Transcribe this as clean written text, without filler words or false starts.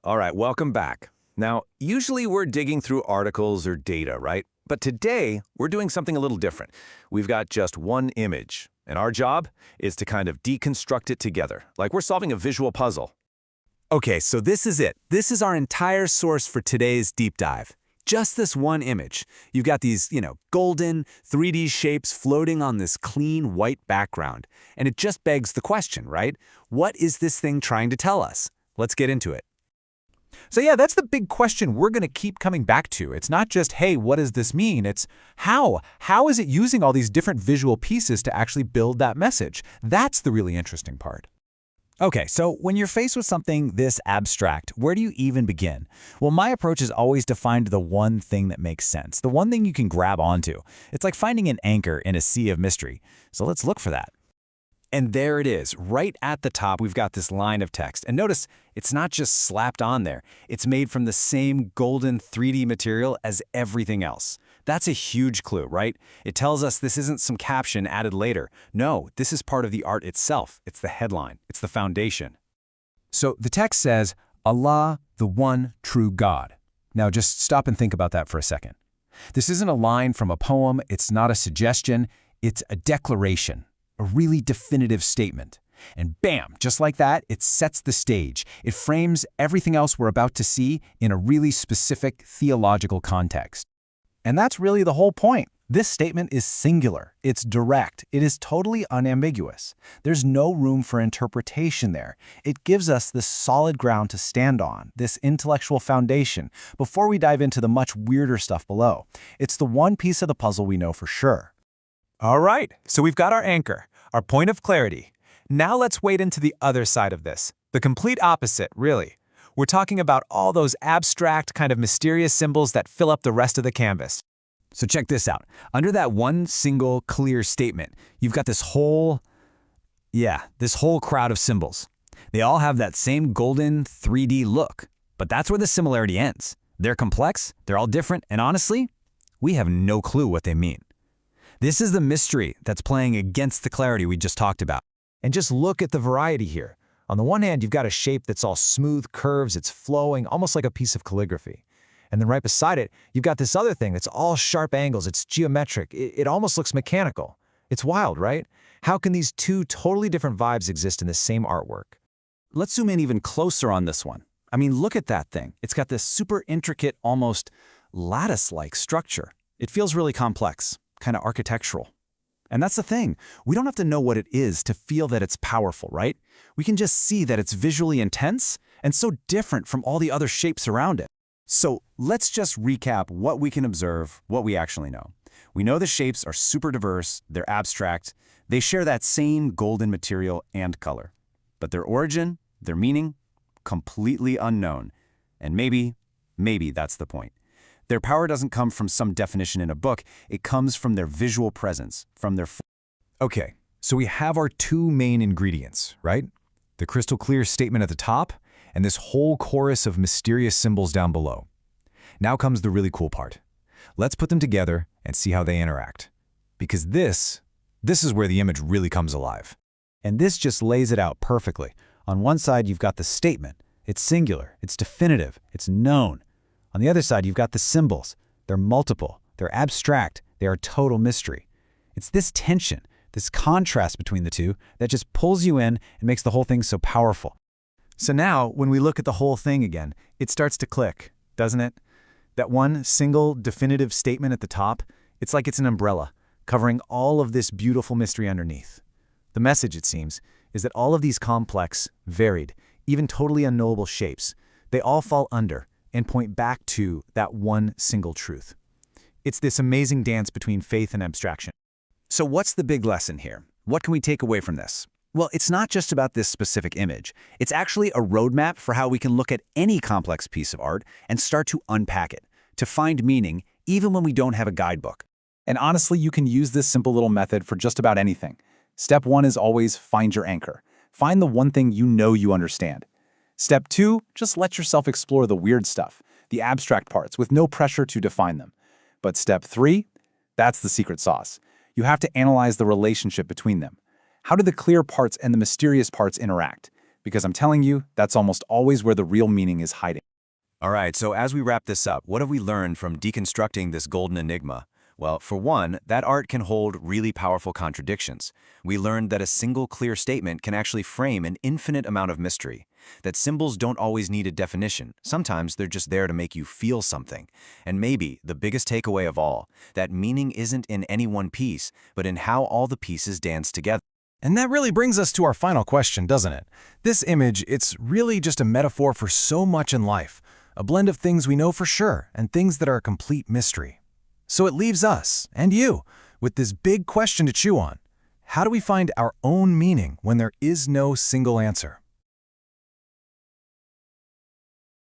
All right, welcome back. Now, usually we're digging through articles or data, right? But today, we're doing something a little different. We've got just one image, and our job is to kind of deconstruct it together, like we're solving a visual puzzle. Okay, so this is it. This is our entire source for today's deep dive. Just this one image. You've got these, golden 3D shapes floating on this clean white background. And it just begs the question, right? What is this thing trying to tell us? Let's get into it. So yeah, that's the big question we're going to keep coming back to. It's not just, hey, what does this mean? It's how? How is it using all these different visual pieces to actually build that message? That's the really interesting part. Okay, so when you're faced with something this abstract, where do you even begin? Well, my approach is always to find the one thing that makes sense, the one thing you can grab onto. It's like finding an anchor in a sea of mystery. So let's look for that. And there it is. Right at the top, we've got this line of text. And notice, it's not just slapped on there. It's made from the same golden 3D material as everything else. That's a huge clue, right? It tells us this isn't some caption added later. No, this is part of the art itself. It's the headline. It's the foundation. So the text says, Allah, the one true God. Now just stop and think about that for a second. This isn't a line from a poem. It's not a suggestion. It's a declaration. A really definitive statement. And bam, just like that, it sets the stage. It frames everything else we're about to see in a really specific theological context. And that's really the whole point. This statement is singular. It's direct. It is totally unambiguous. There's no room for interpretation there. It gives us this solid ground to stand on, this intellectual foundation, before we dive into the much weirder stuff below. It's the one piece of the puzzle we know for sure. All right, so we've got our anchor, our point of clarity. Now let's wade into the other side of this, the complete opposite, really. We're talking about all those abstract, kind of mysterious symbols that fill up the rest of the canvas. So check this out. Under that one single clear statement, you've got this whole crowd of symbols. They all have that same golden 3D look, but that's where the similarity ends. They're complex, they're all different, and honestly, we have no clue what they mean. This is the mystery that's playing against the clarity we just talked about. And just look at the variety here. On the one hand, you've got a shape that's all smooth curves, it's flowing, almost like a piece of calligraphy. And then right beside it, you've got this other thing that's all sharp angles, it's geometric, it almost looks mechanical. It's wild, right? How can these two totally different vibes exist in the same artwork? Let's zoom in even closer on this one. I mean, look at that thing. It's got this super intricate, almost lattice-like structure. It feels really complex, kind of architectural. And that's the thing. We don't have to know what it is to feel that it's powerful, right? We can just see that it's visually intense and so different from all the other shapes around it. So let's just recap what we can observe, what we actually know. We know the shapes are super diverse, they're abstract, they share that same golden material and color. But their origin, their meaning, completely unknown. And maybe that's the point. Their power doesn't come from some definition in a book, it comes from their visual presence, from their... Okay, so we have our two main ingredients, right? The crystal clear statement at the top, and this whole chorus of mysterious symbols down below. Now comes the really cool part. Let's put them together and see how they interact. Because this is where the image really comes alive. And this just lays it out perfectly. On one side, you've got the statement. It's singular, it's definitive, it's known. On the other side, you've got the symbols. They're multiple, they're abstract, they are total mystery. It's this tension, this contrast between the two that just pulls you in and makes the whole thing so powerful. So now, when we look at the whole thing again, it starts to click, doesn't it? That one single definitive statement at the top, it's like it's an umbrella, covering all of this beautiful mystery underneath. The message, it seems, is that all of these complex, varied, even totally unknowable shapes, they all fall under and point back to that one single truth. It's this amazing dance between faith and abstraction. So what's the big lesson here? What can we take away from this? Well, it's not just about this specific image. It's actually a roadmap for how we can look at any complex piece of art and start to unpack it, to find meaning even when we don't have a guidebook. And honestly, you can use this simple little method for just about anything. Step 1 is always find your anchor. Find the one thing you know you understand. Step 2, just let yourself explore the weird stuff, the abstract parts, with no pressure to define them. But step 3, that's the secret sauce. You have to analyze the relationship between them. How do the clear parts and the mysterious parts interact? because I'm telling you, that's almost always where the real meaning is hiding. All right, so as we wrap this up, what have we learned from deconstructing this golden enigma? Well, for one, that art can hold really powerful contradictions. We learned that a single clear statement can actually frame an infinite amount of mystery, that symbols don't always need a definition. Sometimes they're just there to make you feel something. And maybe the biggest takeaway of all, that meaning isn't in any one piece, but in how all the pieces dance together. And that really brings us to our final question, doesn't it? This image, it's really just a metaphor for so much in life, a blend of things we know for sure and things that are a complete mystery. So it leaves us, and you, with this big question to chew on. How do we find our own meaning when there is no single answer?